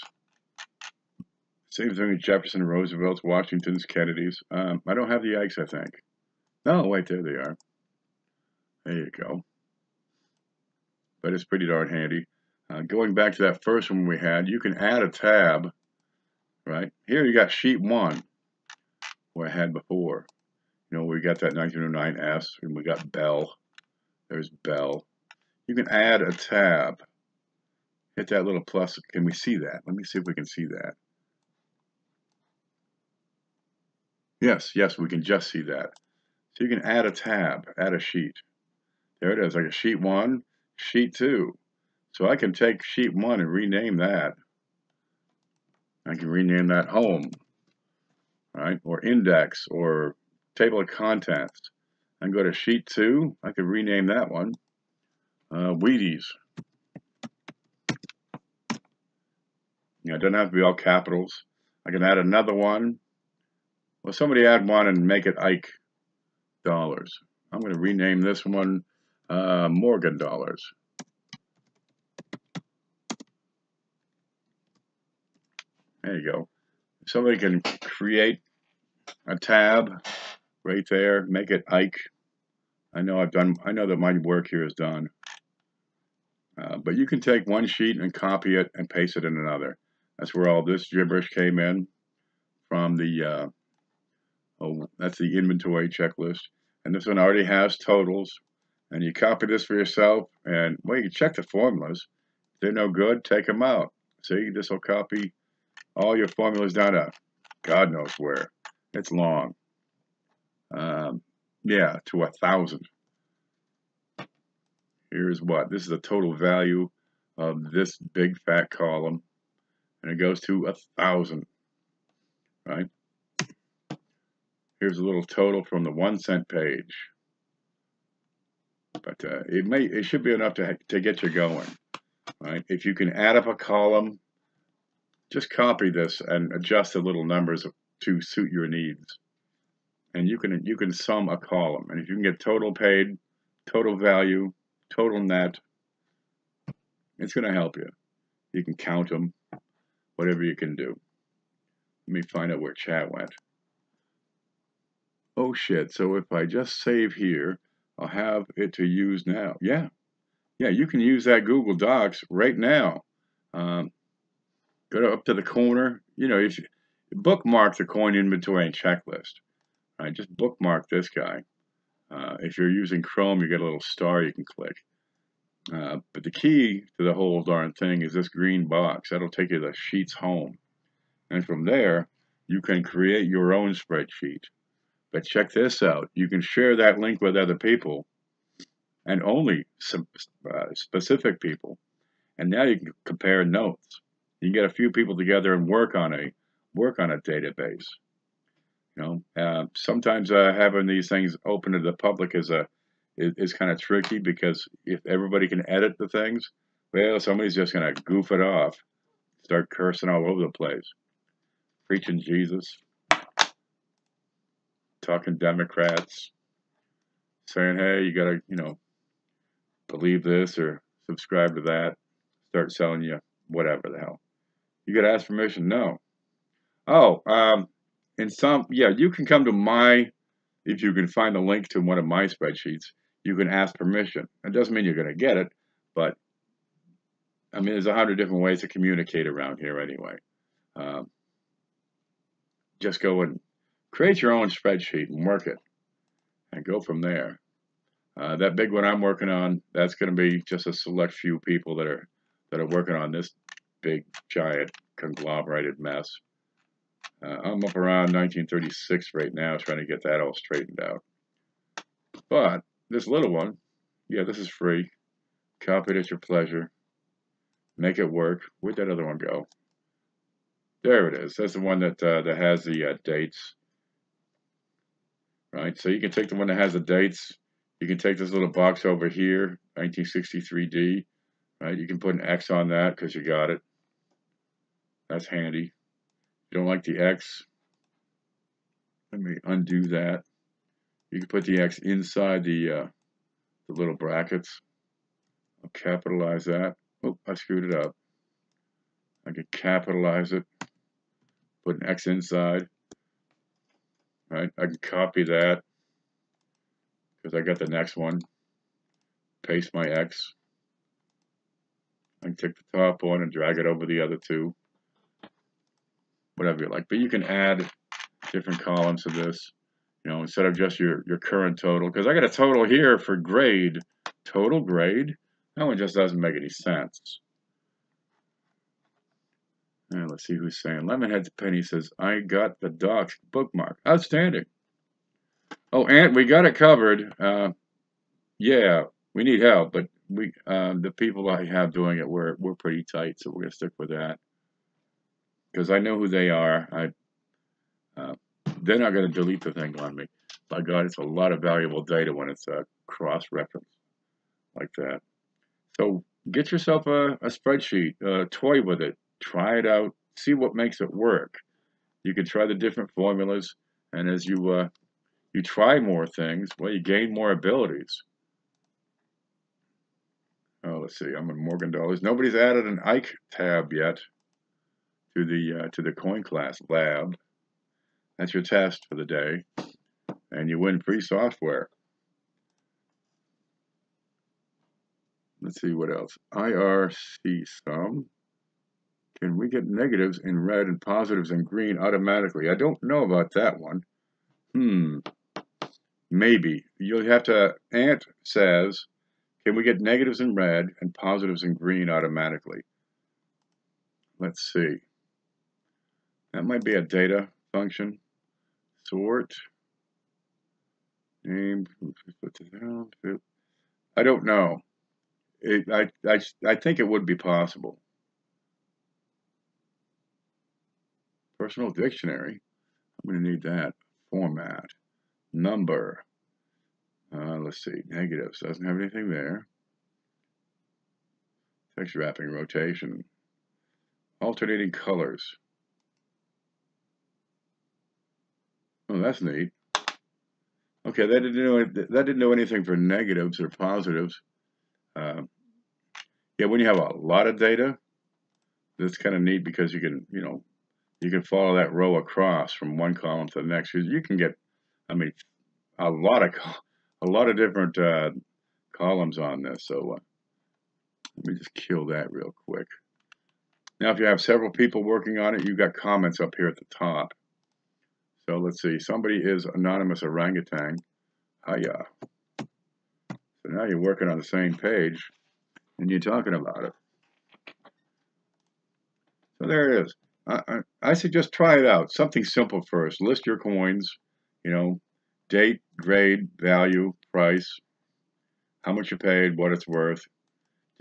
Same thing with Jefferson, Roosevelt's, Washington's, Kennedy's. I don't have the Yanks, I think. No, wait, there they are. There you go. But it's pretty darn handy. Going back to that first one we had, you can add a tab, right? Here you got sheet 1, where I had before. You know, we got that 1909S, and we got Bell. There's Bell. You can add a tab. Hit that little plus. Can we see that? Let me see if we can see that. Yes, we can just see that. So you can add a tab, add a sheet. There it is, like a sheet 1, sheet 2. So I can take sheet 1 and rename that. I can rename that home, right? Or index, or table of contents. I can go to sheet 2. I could rename that one Wheaties. You know, it doesn't have to be all capitals. I can add another one. Well, somebody add one and make it Ike dollars. I'm going to rename this one Morgan dollars. There you go. Somebody can create a tab right there, make it Ike. I know that my work here is done. But you can take one sheet and copy it and paste it in another. That's where all this gibberish came in from the, that's the inventory checklist. And this one already has totals. And you copy this for yourself, and, well, you can check the formulas. If they're no good, take them out. See, this will copy all your formulas down to God knows where. It's long. Yeah, to 1,000. Here's what. This is the total value of this big fat column, and it goes to 1,000, right? Here's a little total from the 1 cent page. But it should be enough to get you going, right? If you can add up a column, just copy this and adjust the little numbers to suit your needs, and you can sum a column. And if you can get total paid, total value, total net, it's going to help you. You can count them, whatever you can do. Let me find out where chat went. Oh shit! So if I just save here, I'll have it to use now. Yeah, you can use that Google Docs right now. Go up to the corner. You know, if you bookmark the coin inventory and checklist, right? Just bookmark this guy. If you're using Chrome, you get a little star you can click. But the key to the whole darn thing is this green box. That'll take you to the sheets home, and from there you can create your own spreadsheet. But check this out. You can share that link with other people, and only some specific people. And now you can compare notes. You can get a few people together and work on a database. You know, sometimes having these things open to the public is kind of tricky, because if everybody can edit the things, well, somebody's just going to goof it off, start cursing all over the place, preaching Jesus, talking Democrats, saying, hey, you got to, you know, believe this or subscribe to that, start selling you whatever the hell. You got to ask permission? No. Oh, you can come to if you can find the link to one of my spreadsheets, you can ask permission. It doesn't mean you're going to get it, but I mean, there's 100 different ways to communicate around here anyway. Just go and create your own spreadsheet and work it, and go from there. That big one I'm working on, that's going to be just a select few people that are working on this big, giant, conglomerated mess. I'm up around 1936 right now, trying to get that all straightened out. But this little one, yeah, this is free. Copy it at your pleasure. Make it work. Where'd that other one go? There it is. That's the one that has the dates. Right? So you can take the one that has the dates. You can take this little box over here, 1963D. Right? You can put an X on that because you got it. That's handy. If you don't like the X, let me undo that. You can put the X inside the little brackets. I'll capitalize that. Oh, I screwed it up. I can capitalize it. Put an X inside. Right? I can copy that because I got the next one. Paste my X. I can take the top one and drag it over the other two. Whatever you like. But you can add different columns to this. You know, instead of just your current total. Because I got a total here for grade. Total grade? That one just doesn't make any sense. And let's see who's saying. Lemonhead's Penny says, I got the docs bookmark. Outstanding. Oh, Aunt, we got it covered. Yeah, we need help, but the people I have doing it, we're pretty tight, so we're gonna stick with that because I know who they are. They're not gonna delete the thing on me. By God, it's a lot of valuable data when it's cross-reference like that. So get yourself a spreadsheet, toy with it, try it out, see what makes it work. You can try the different formulas, and as you try more things, well, you gain more abilities. Oh, let's see. I'm in Morgan Dollars. Nobody's added an Ike tab yet to the coin class lab. That's your test for the day, and you win free software. Let's see what else. IRC sum. Can we get negatives in red and positives in green automatically? I don't know about that one. Maybe. You'll have to. Ant says, can we get negatives in red and positives in green automatically? Let's see. That might be a data function. Sort. Name. I don't know. I think it would be possible. Personal dictionary. I'm going to need that. Format. Number. Let's see. Negatives. Doesn't have anything there. Text wrapping. Rotation. Alternating colors. Oh, that's neat. Okay, that didn't know anything for negatives or positives. Yeah, when you have a lot of data, that's kind of neat because you can follow that row across from one column to the next. You can get, I mean, a lot of different columns on this. So let me just kill that real quick. Now, if you have several people working on it, you've got comments up here at the top. So let's see. Somebody is anonymous orangutan. Hiya. So now you're working on the same page, and you're talking about it. So there it is. I suggest try it out. Something simple first. List your coins. Date, grade, value, price, how much you paid, what it's worth.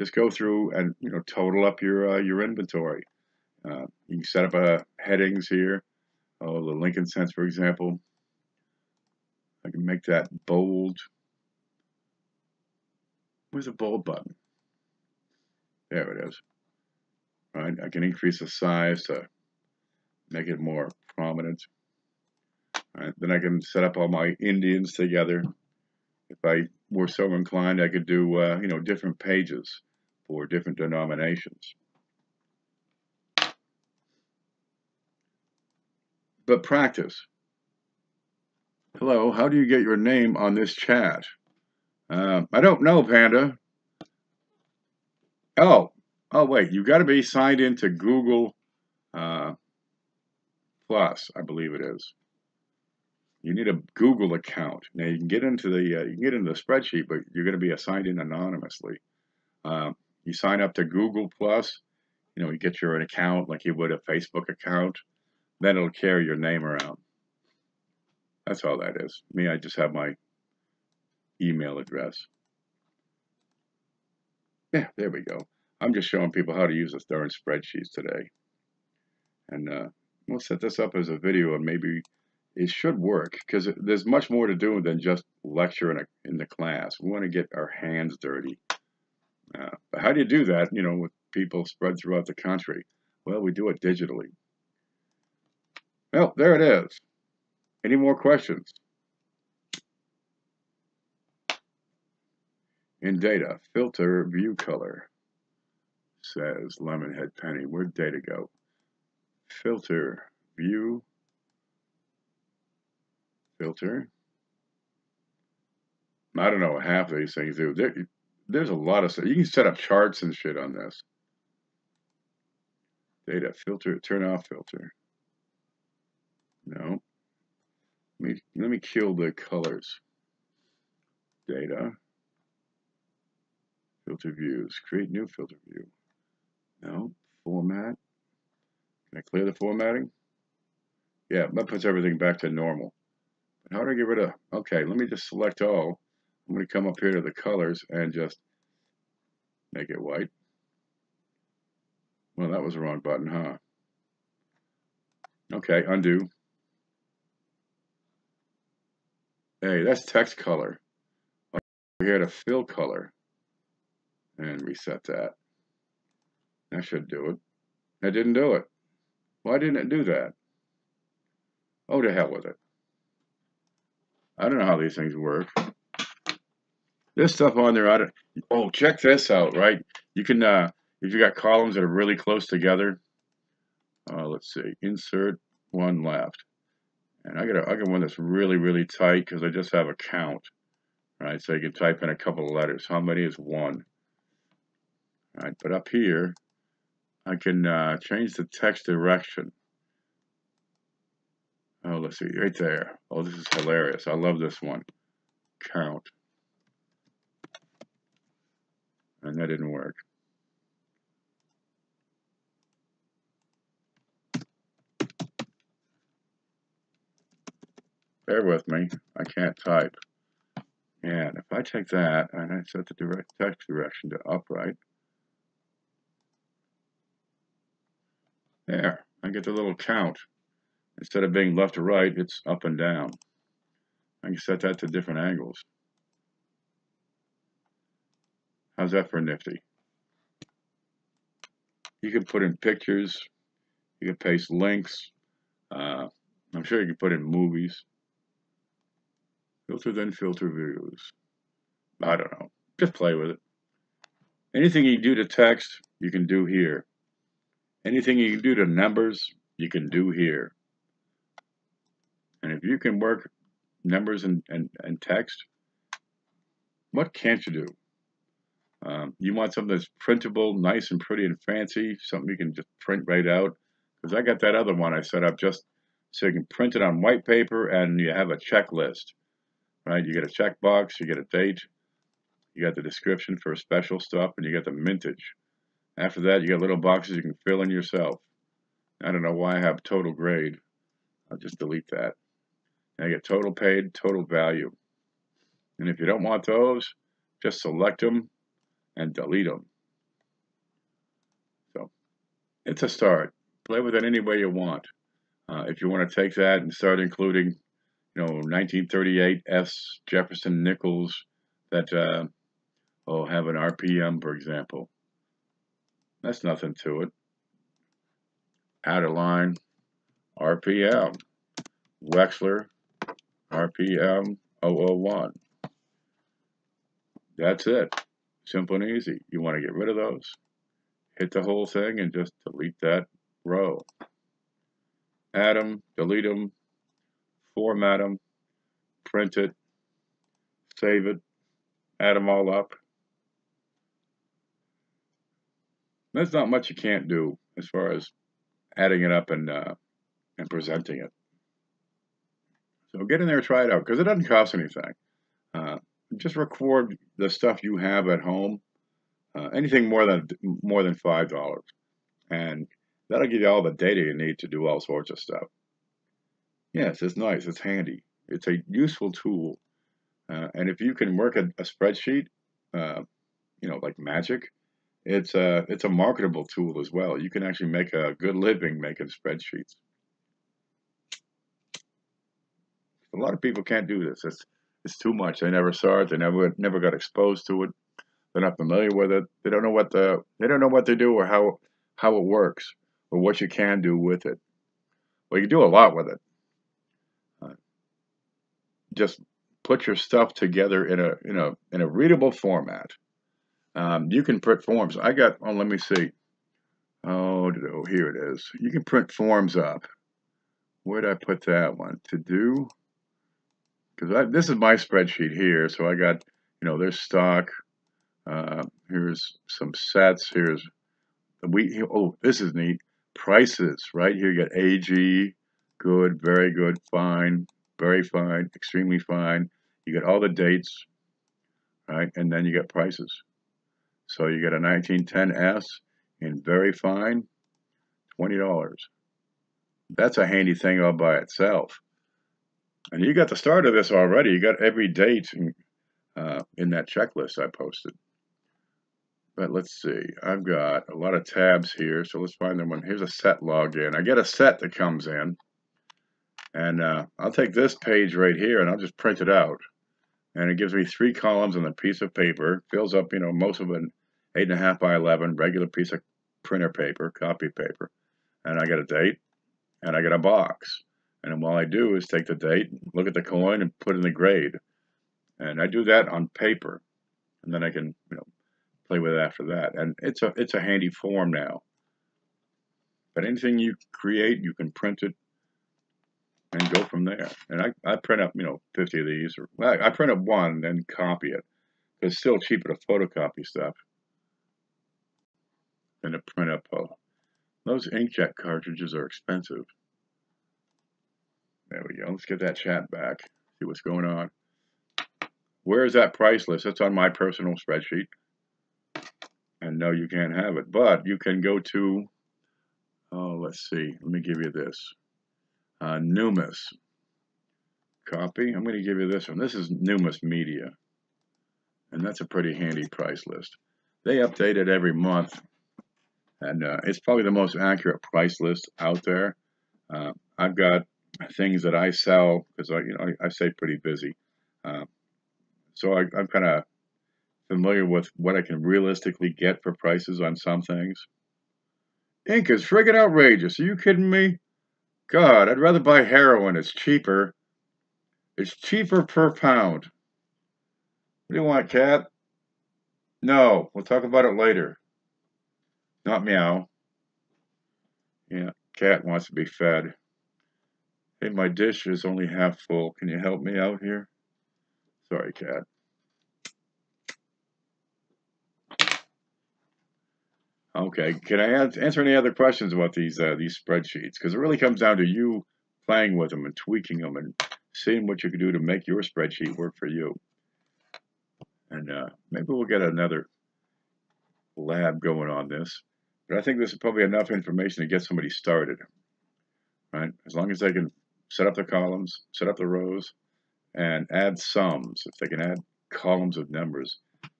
Just go through and total up your inventory. You can set up headings here. Oh, the Lincoln cents, for example. I can make that bold. Where's the bold button? There it is. All right, I can increase the size to make it more prominent. All right, then I can set up all my Indians together. If I were so inclined, I could do different pages for different denominations. But practice. Hello, how do you get your name on this chat? I don't know, Panda. Oh, wait, you got to be signed into Google Plus, I believe it is. You need a Google account. Now you can get into the spreadsheet, but you're going to be signed in anonymously. You sign up to Google Plus. You get your account like you would a Facebook account. Then it'll carry your name around. That's all that is. Me, I just have my email address. Yeah, there we go. I'm just showing people how to use this darn spreadsheets today. And we'll set this up as a video, and maybe it should work because there's much more to do than just lecture in the class. We want to get our hands dirty. But how do you do that, with people spread throughout the country? Well, we do it digitally. Well, there it is. Any more questions? In data, filter, view color, says Lemonhead Penny. Where'd data go? Filter, view, filter. I don't know what half of these things do. There's a lot of stuff. You can set up charts and shit on this. Data, filter, turn off filter. No. Let me kill the colors. Data. Filter views. Create new filter view. No. Format. Can I clear the formatting? Yeah, that puts everything back to normal. But how do I get rid of? Okay, let me just select all. I'm going to come up here to the colors and just Make it white. Well, that was the wrong button, huh? Okay, undo. Hey, that's text color. We're here to fill color. And reset that. That should do it. That didn't do it. Why didn't it do that? Oh, to hell with it. I don't know how these things work. This stuff on there, oh, check this out, right? You can, if you got columns that are really close together, let's see, insert one left. And I got one that's really, really tight because I just have a count, right? So you can type in a couple of letters. How many is 1? All right, but up here, I can change the text direction. Oh, let's see, right there. Oh, this is hilarious. I love this one. Count. And that didn't work. Bear with me. I can't type. And if I take that and I set the direct text direction to upright, there, I get the little count. Instead of being left to right, it's up and down. I can set that to different angles. How's that for nifty? You can put in pictures. You can paste links. I'm sure you can put in movies. Filter, then filter views. I don't know. Just play with it. Anything you do to text, you can do here. Anything you can do to numbers, you can do here. And if you can work numbers and text, what can't you do? You want something that's printable, nice and pretty and fancy, something you can just print right out. Because I got that other one I set up just so you can print it on white paper and you have a checklist, right? You get a checkbox, you get a date, you got the description for special stuff, and you get the mintage. After that, you got little boxes you can fill in yourself. I don't know why I have total grade. I'll just delete that. And I get total paid, total value. And if you don't want those, just select them and delete them. So it's a start. Play with it any way you want. If you want to take that and start including, 1938 S Jefferson nickels that have an RPM, for example. That's nothing to it. Add a line, RPM, Wexler, RPM 001. That's it. Simple and easy. You want to get rid of those, hit the whole thing and just delete that row. Add them, delete them, format them, print it, save it, add them all up. There's not much you can't do as far as adding it up and presenting it. So get in there and try it out because it doesn't cost anything. Just record the stuff you have at home. Anything more than $5, and that'll give you all the data you need to do all sorts of stuff. Yes, it's nice. It's handy. It's a useful tool, and if you can work a spreadsheet, like magic, it's a marketable tool as well. You can actually make a good living making spreadsheets. A lot of people can't do this. It's too much. They never saw it. They never got exposed to it. They're not familiar with it. They don't know what they do or how it works or what you can do with it. Well, you do a lot with it. Just put your stuff together in a readable format. You can print forms. I got. Oh, let me see. Oh, here it is. You can print forms up. Where did I put that one? To do. Because this is my spreadsheet here. So I got. There's stock. Here's some sets. Here's this is neat. Prices, right here. You got AG, good, very good, fine, very fine, extremely fine. You got all the dates, right? And then you got prices. So you got a 1910S in very fine, $20. That's a handy thing all by itself. And you got the start of this already. You got every date in that checklist I posted. But let's see, I've got a lot of tabs here, so let's find the one. Here's a set login. I get a set that comes in, and I'll take this page right here and I'll just print it out. And it gives me 3 columns on a piece of paper, fills up, most of an 8.5 by 11 regular piece of printer paper, copy paper. And I get a date, and I get a box. And then all I do is take the date, look at the coin, and put in the grade. And I do that on paper, and then I can, play with it after that. And it's a handy form now. But anything you create, you can print it and go from there. And I print up, 50 of these. Or I print up one and then copy it. It's still cheaper to photocopy stuff than to print up. Those inkjet cartridges are expensive. There we go. Let's get that chat back. See what's going on. Where is that price list? It's on my personal spreadsheet. And no, you can't have it. But you can go to, let's see. Let me give you this. Numis. Copy. I'm going to give you this one. This is Numis Media. And that's a pretty handy price list. They update it every month. And it's probably the most accurate price list out there. I've got things that I sell because I stay pretty busy. So I'm kind of familiar with what I can realistically get for prices on some things. Ink is friggin' outrageous. Are you kidding me? God, I'd rather buy heroin. It's cheaper. It's cheaper per pound. What do you want, cat? No, we'll talk about it later. Not meow. Yeah, cat wants to be fed. Hey, my dish is only half full. Can you help me out here? Sorry, cat. Okay, can I answer any other questions about these spreadsheets? Because it really comes down to you playing with them and tweaking them and seeing what you can do to make your spreadsheet work for you. And maybe we'll get another lab going on this. But I think this is probably enough information to get somebody started, right? As long as they can set up the columns, set up the rows, and add sums. If they can add columns of numbers,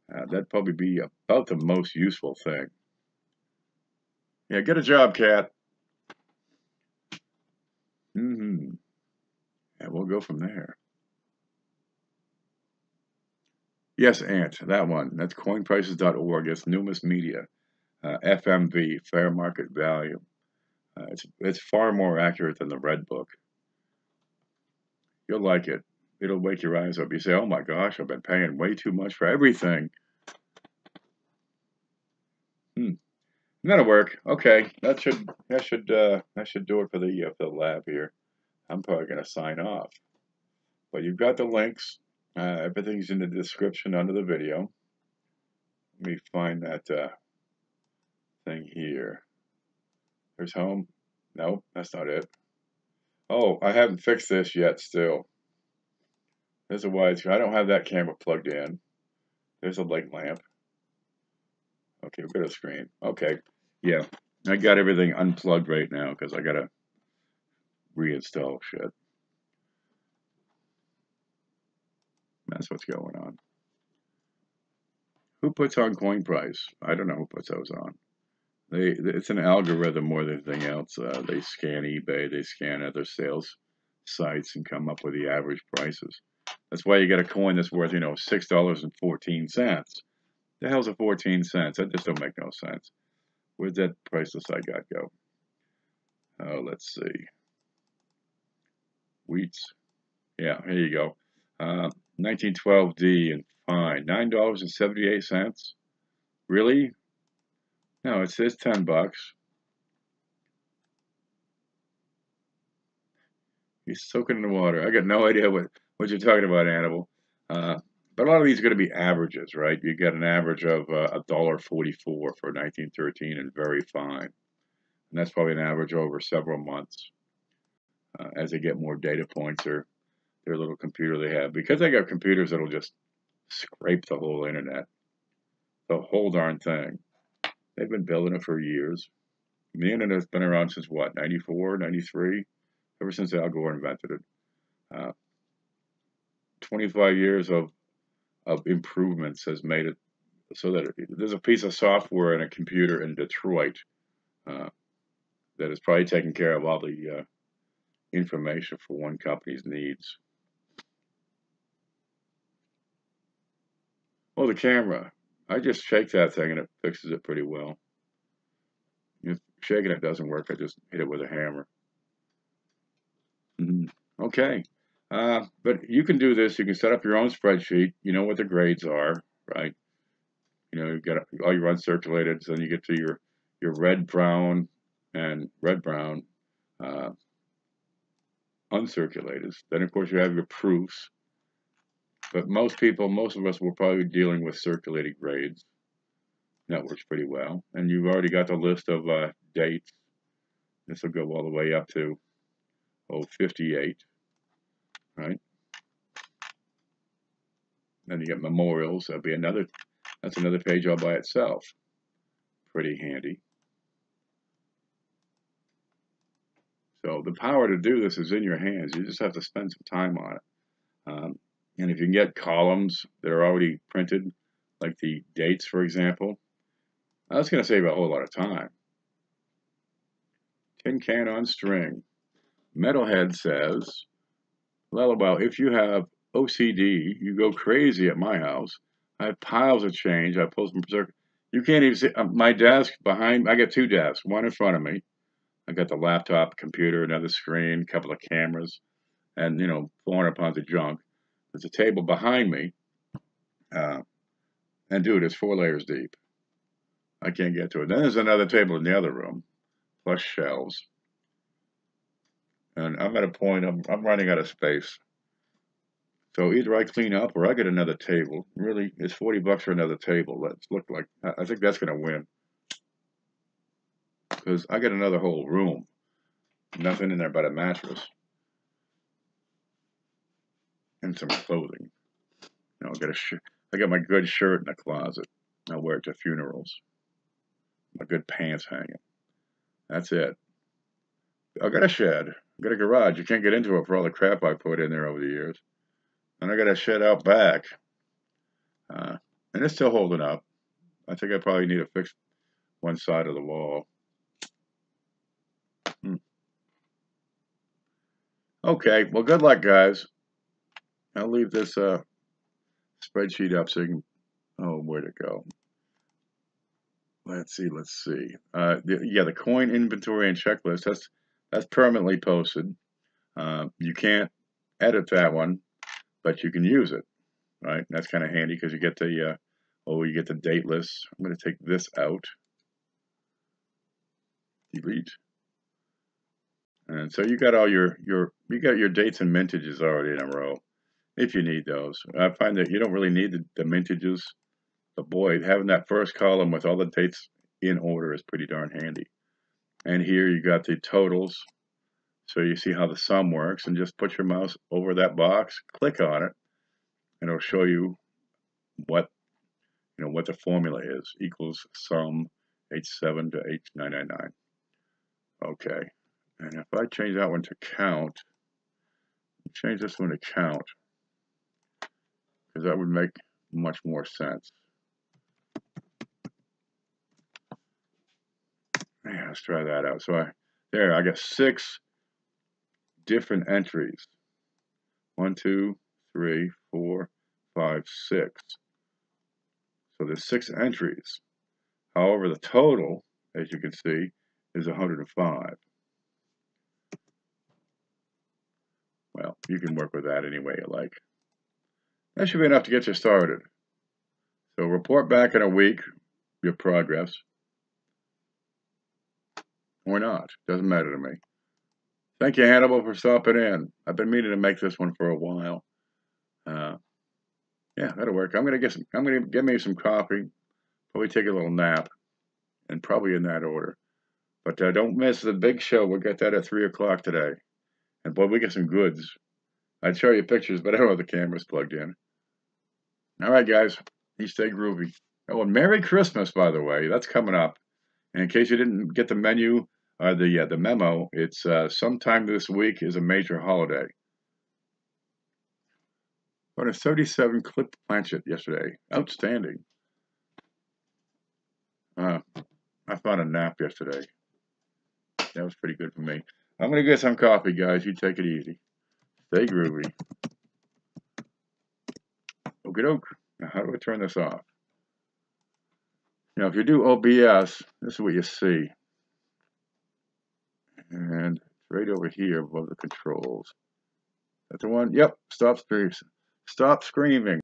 that'd probably be about the most useful thing. Yeah, get a job, cat. And we'll go from there. Yes, Ant, that one. That's coinprices.org. It's Numis Media. FMV, fair market value. It's far more accurate than the Red Book. You'll like it. It'll wake your eyes up. You say, "Oh my gosh, I've been paying way too much for everything." That'll work. Okay, that should do it for the lab here. I'm probably gonna sign off. But you've got the links. Everything's in the description under the video. Let me find that thing here. There's home. Nope, that's not it. Oh, I haven't fixed this yet still. There's a widescreen. I don't have that camera plugged in. There's a light lamp. Okay, we've got a screen. Okay, yeah. I got everything unplugged right now because I got to reinstall shit. That's what's going on. Who puts on coin price? I don't know who puts those on. It's an algorithm more than anything else. They scan eBay, they scan other sales sites and come up with the average prices. That's why you get a coin that's worth, $6.14. The hell's a 14 cents? That just don't make no sense. Where'd that priceless I got go? Oh, let's see. Wheats. Yeah, here you go. 1912D and fine. $9.78. Really? No, it says $10. He's soaking in the water. I got no idea what you're talking about, Annabelle. But a lot of these are going to be averages, right? You get an average of $1.44 for 1913 and very fine. And that's probably an average over several months. As they get more data points or their little computer they have. Because they got computers that'll just scrape the whole internet. The whole darn thing. They've been building it for years. The internet's been around since what, 94, 93? Ever since Al Gore invented it. 25 years of improvements has made it so that there's a piece of software in a computer in Detroit that is probably taking care of all the information for one company's needs. Oh, the camera. I just shake that thing and it fixes it pretty well. If shaking it doesn't work, I just hit it with a hammer. Okay. But you can do this. You can set up your own spreadsheet. You know what the grades are, right? You know, you've got all your uncirculated, so then you get to your red, brown, and red-brown uncirculated. Then, of course, you have your proofs. But most of us will probably be dealing with circulated grades. That works pretty well. And you've already got the list of dates. This will go all the way up to 58, right? Then you get memorials. That's another page all by itself. Pretty handy. So the power to do this is in your hands. You just have to spend some time on it. And if you can get columns that are already printed, like the dates, for example, that's going to save a whole lot of time. Tin can on string. Metalhead says, well, if you have OCD, you go crazy at my house. I have piles of change. I pull some berserk. You can't even see my desk behind. I got two desks, one in front of me. I got the laptop, computer, another screen, a couple of cameras, and 400 pounds of junk. There's a table behind me, and dude, it's 4 layers deep. I can't get to it. Then there's another table in the other room, plus shelves. And I'm at a point, I'm running out of space. So either I clean up or I get another table. Really, it's $40 for another table. Let's look like, I think that's going to win. Because I get another whole room. Nothing in there but a mattress. And some clothing. I got my good shirt in the closet. I'll wear it to funerals. My good pants hanging. That's it. I got a shed. I got a garage. You can't get into it for all the crap I put in there over the years. And I got a shed out back. And it's still holding up. I think I probably need to fix one side of the wall. Okay, well, good luck, guys. I'll leave this spreadsheet up so you can, where'd it go? Let's see. The coin inventory and checklist, that's permanently posted. You can't edit that one, but you can use it, right? That's kind of handy because you get the date list. I'm going to take this out. Delete. And so you got all your dates and mintages already in a row, if you need those. I find that you don't really need the mintages, but boy, having that first column with all the dates in order is pretty darn handy. And here you got the totals, so you see how the sum works, and just put your mouse over that box, click on it, and it'll show you what the formula is. Equals sum H7 to H999. Okay. And if I change that one to count, change this one to count, because that would make much more sense. Yeah, let's try that out. So I got 6 different entries. 1, 2, 3, 4, 5, 6. So there's 6 entries. However, the total, as you can see, is 105. Well, you can work with that any way you like. That should be enough to get you started. So report back in a week your progress. Or not. Doesn't matter to me. Thank you, Hannibal, for stopping in. I've been meaning to make this one for a while. Yeah, that'll work. I'm gonna get me some coffee. Probably take a little nap, and probably in that order. But don't miss the big show. We'll get that at 3 o'clock today. And boy, we get some goods. I'd show you pictures, but I don't have the cameras plugged in. All right, guys. You stay groovy. Oh, and Merry Christmas, by the way. That's coming up. And in case you didn't get the menu, the memo, it's sometime this week is a major holiday. Got a 37 clip planchette yesterday. Outstanding. I found a nap yesterday. That was pretty good for me. I'm going to get some coffee, guys. You take it easy. Stay groovy. Okie doke. Now, how do I turn this off? Now, if you do OBS, this is what you see. And it's right over here above the controls. That's the one? Yep. Stop screaming.